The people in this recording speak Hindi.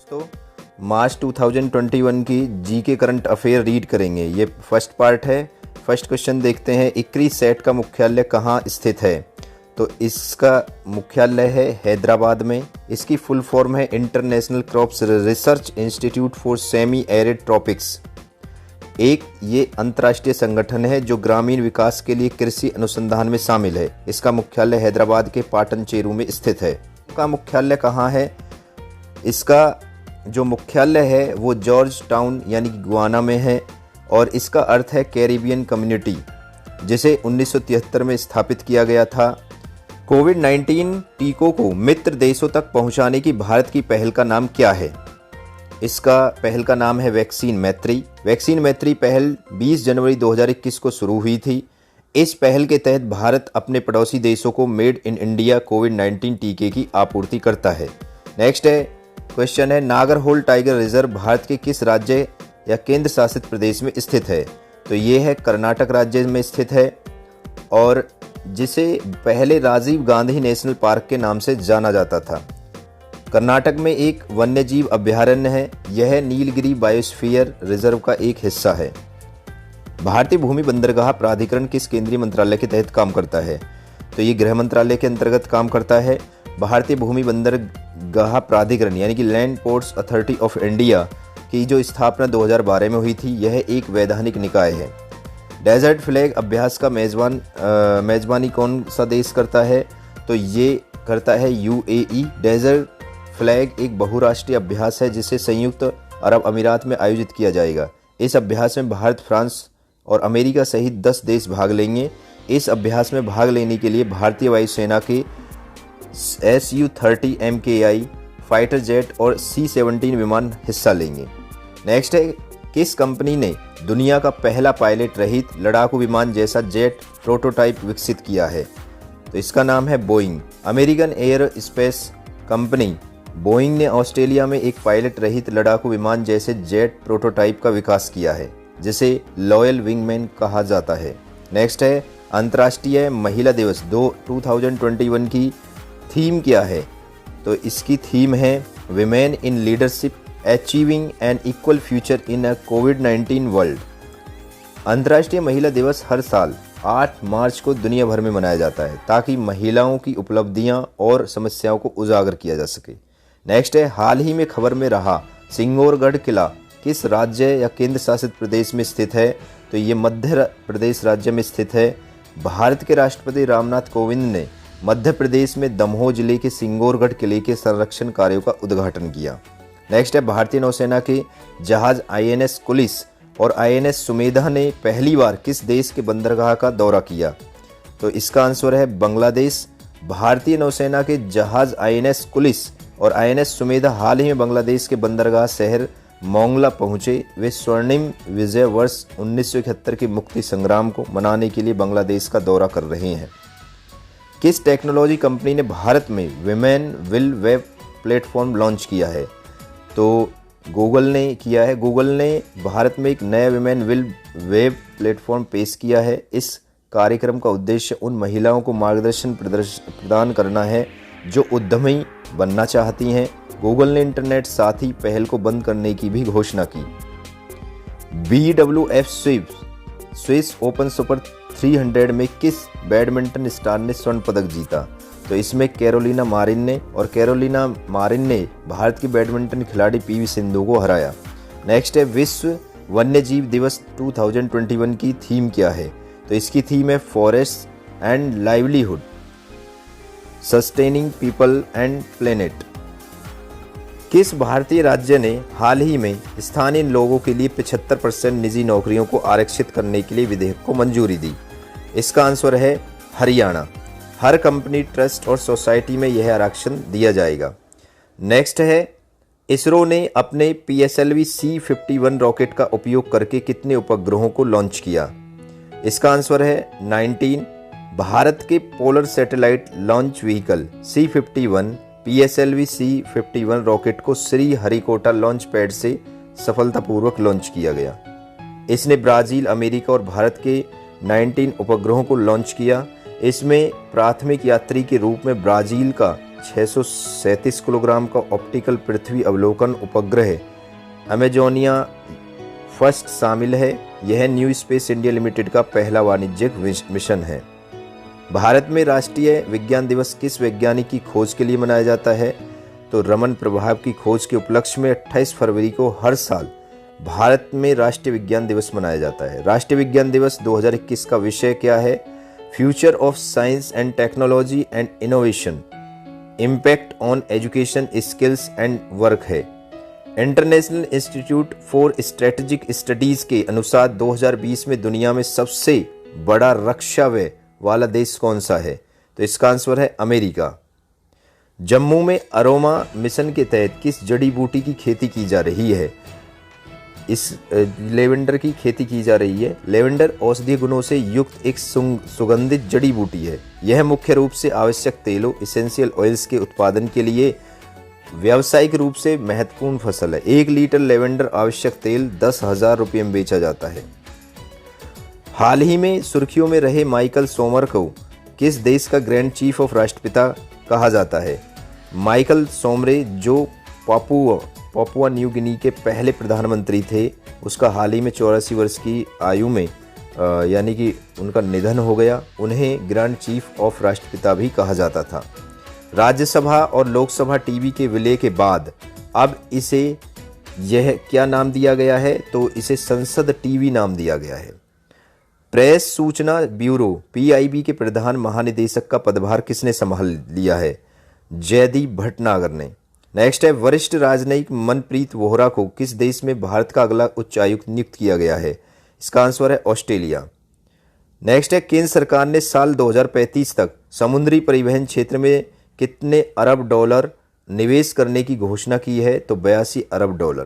दोस्तों, मार्च 2021 की जीके करंट अफेयर रीड करेंगे। ये फर्स्ट पार्ट है। फर्स्ट क्वेश्चन देखते हैं, इक्री सेट का मुख्यालय कहाँ स्थित है? तो इसका मुख्यालय है हैदराबाद में। इसकी फुल फॉर्म है international crops research institute for semi arid tropics. एक ये अंतर्राष्ट्रीय संगठन है जो ग्रामीण विकास के लिए कृषि अनुसंधान में शामिल है। इसका मुख्यालय हैदराबाद के पाटन चेरू में स्थित है। इसका मुख्यालय कहाँ है? इसका जो मुख्यालय है वो जॉर्ज टाउन यानी कि गुआना में है और इसका अर्थ है कैरिबियन कम्युनिटी, जिसे 1973 में स्थापित किया गया था। कोविड-19 टीकों को मित्र देशों तक पहुंचाने की भारत की पहल का नाम क्या है? इसका पहल का नाम है वैक्सीन मैत्री। वैक्सीन मैत्री पहल 20 जनवरी 2021 को शुरू हुई थी। इस पहल के तहत भारत अपने पड़ोसी देशों को मेड इन इंडिया कोविड-19 टीके की आपूर्ति करता है। नेक्स्ट है क्वेश्चन है, नागरहोल टाइगर रिजर्व भारत के किस राज्य या केंद्र शासित प्रदेश में स्थित है? तो ये है कर्नाटक राज्य में स्थित है और जिसे पहले राजीव गांधी नेशनल पार्क के नाम से जाना जाता था। कर्नाटक में एक वन्यजीव अभयारण्य है। यह नीलगिरी बायोस्फीयर रिजर्व का एक हिस्सा है। भारतीय भूमि बंदरगाह प्राधिकरण किस केंद्रीय मंत्रालय के तहत काम करता है? तो ये गृह मंत्रालय के अंतर्गत काम करता है। भारतीय भूमि बंदरगाह प्राधिकरण यानी कि land ports authority of India की जो स्थापना 2012 में हुई थी, यह एक वैधानिक निकाय है। डेजर्ट फ्लैग अभ्यास का मेजबानी कौन सा देश करता है? तो ये करता है यूएई। डेजर्ट फ्लैग एक बहुराष्ट्रीय अभ्यास है जिसे संयुक्त अरब अमीरात में आयोजित किया जाएगा। इस अभ्यास में भारत, फ्रांस और अमेरिका सहित 10 देश भाग लेंगे। इस अभ्यास में भाग लेने के लिए भारतीय वायुसेना के Su-30 MKI फाइटर जेट और C-17 विमान हिस्सा लेंगे। नेक्स्ट है, किस कंपनी ने दुनिया का पहला पायलट रहित लड़ाकू विमान जैसा जेट प्रोटोटाइप विकसित किया है? तो इसका नाम है Boeing. American air space company Boeing ने ऑस्ट्रेलिया में एक पायलट रहित लड़ाकू विमान जैसे जेट प्रोटोटाइप का विकास किया है, जिसे लॉयल विंगमैन कहा जाता है। नेक्स्ट है, अंतर्राष्ट्रीय महिला दिवस 2021 की थीम क्या है? तो इसकी थीम है women in leadership achieving an equal future in a कोविड-19 वर्ल्ड। अंतर्राष्ट्रीय महिला दिवस हर साल 8 मार्च को दुनिया भर में मनाया जाता है ताकि महिलाओं की उपलब्धियां और समस्याओं को उजागर किया जा सके। नेक्स्ट है, हाल ही में खबर में रहा सिंगोरगढ़ किला किस राज्य या केंद्र शासित प्रदेश में स्थित है? तो ये मध्य प्रदेश राज्य में स्थित है। भारत के राष्ट्रपति रामनाथ कोविंद ने मध्य प्रदेश में दमोह जिले के सिंगोरगढ़ किले के संरक्षण कार्यों का उद्घाटन किया। नेक्स्ट है, भारतीय नौसेना के जहाज INS कुलिस और INS सुमेधा ने पहली बार किस देश के बंदरगाह का दौरा किया? तो इसका आंसर है बांग्लादेश। भारतीय नौसेना के जहाज INS कुलिस और INS सुमेधा हाल ही में बांग्लादेश के बंदरगाह शहर मोंगला पहुंचे। वे स्वर्णिम विजय वर्ष 1971 के मुक्ति संग्राम को मनाने के लिए बांग्लादेश का दौरा कर रहे हैं। किस टेक्नोलॉजी कंपनी ने भारत में women will web platform launch किया है? तो गूगल ने किया है। गूगल ने भारत में एक नया विमेन विल वेब प्लेटफॉर्म पेश किया है। इस कार्यक्रम का उद्देश्य उन महिलाओं को मार्गदर्शन प्रदान करना है जो उद्यमी बनना चाहती हैं। गूगल ने इंटरनेट साथी पहल को बंद करने की भी घोषणा की। BWF स्विस ओपन सुपर 300 में किस बैडमिंटन स्टार ने स्वर्ण पदक जीता? तो इसमें कैरोलिना मारिन ने भारत की बैडमिंटन खिलाड़ी PV सिंधु को हराया। नेक्स्ट है, विश्व वन्यजीव दिवस 2021 की थीम क्या है? तो इसकी थीम है forest and livelihood sustaining people and planet. किस भारतीय राज्य ने हाल ही में स्थानीय लोगों के लिए 75% निजी नौकरियों को आरक्षित करने के लिए विधेयक को मंजूरी दी? इसका आंसर है हरियाणा। हर कंपनी, ट्रस्ट और सोसाइटी में यह आरक्षण दिया जाएगा। नेक्स्ट है, इसरो ने अपने PSLV C-51 रॉकेट का उपयोग करके कितने उपग्रहों को लॉन्च किया? इसका आंसर है 19। भारत के polar satellite launch vehicle C-51 PSLV C-51 rocket को श्री हरिकोटा लॉन्च पैड से सफलतापूर्वक लॉन्च किया गया। इसने ब्राजील, अमेरिका और भारत के 19 उपग्रहों को लॉन्च किया। इसमें प्राथमिक यात्री के रूप में ब्राजील का 637 किलोग्राम का ऑप्टिकल पृथ्वी अवलोकन उपग्रह अमेजोनिया फर्स्ट शामिल है। यह न्यू स्पेस इंडिया लिमिटेड का पहला वाणिज्यिक मिशन है। भारत में राष्ट्रीय विज्ञान दिवस किस वैज्ञानिक की खोज के लिए मनाया जाता है? तो रमन प्रभाव की खोज के उपलक्ष्य में 28 फरवरी को हर साल भारत में राष्ट्रीय विज्ञान दिवस मनाया जाता है। राष्ट्रीय विज्ञान दिवस 2021 का विषय क्या है? Future of science and technology and innovation, impact on education, skills and work है। International Institute for Strategic Studies के अनुसार 2020 में दुनिया में सबसे बड़ा रक्षा व्यय वाला देश कौन सा है? तो इसका आंसर है अमेरिका। जम्मू में अरोमा मिशन के तहत किस जड़ी बूटी की खेती की जा रही है? इस लेवेंडर की खेती की जा रही है। लेवेंडर औषधीय गुणों से युक्त एक सुगंधित जड़ी बूटी है। यह मुख्य रूप से आवश्यक तेलों इसेंशियल ऑयल्स के उत्पादन के लिए व्यावसायिक रूप से महत्वपूर्ण फसल है। 1 लीटर लेवेंडर आवश्यक तेल 10,000 रुपये में बेचा जाता है। हाल ही में सुर्खियों में रहे माइकल सोमर को किस देश का ग्रैंड चीफ ऑफ राष्ट्रपिता कहा जाता है? माइकल सोमरे जो पापुआ न्यू गिनी के पहले प्रधानमंत्री थे, उसका हाल ही में 84 वर्ष की आयु में यानी कि उनका निधन हो गया। उन्हें ग्रैंड चीफ ऑफ राष्ट्रपिता भी कहा जाता था। राज्यसभा और लोकसभा टीवी के विलय के बाद अब इसे यह क्या नाम दिया गया है? तो इसे संसद टीवी नाम दिया गया है। प्रेस सूचना ब्यूरो पीआईबी के प्रधान महानिदेशक का पदभार किसने संभाल लिया है? जयदीप भटनागर ने। नेक्स्ट है, वरिष्ठ राजनयिक मनप्रीत वोहरा को किस देश में भारत का अगला उच्चायुक्त नियुक्त किया गया है? इसका आंसर है ऑस्ट्रेलिया। नेक्स्ट है, केंद्र सरकार ने साल 2035 तक समुद्री परिवहन क्षेत्र में कितने अरब डॉलर निवेश करने की घोषणा की है? तो 82 अरब डॉलर।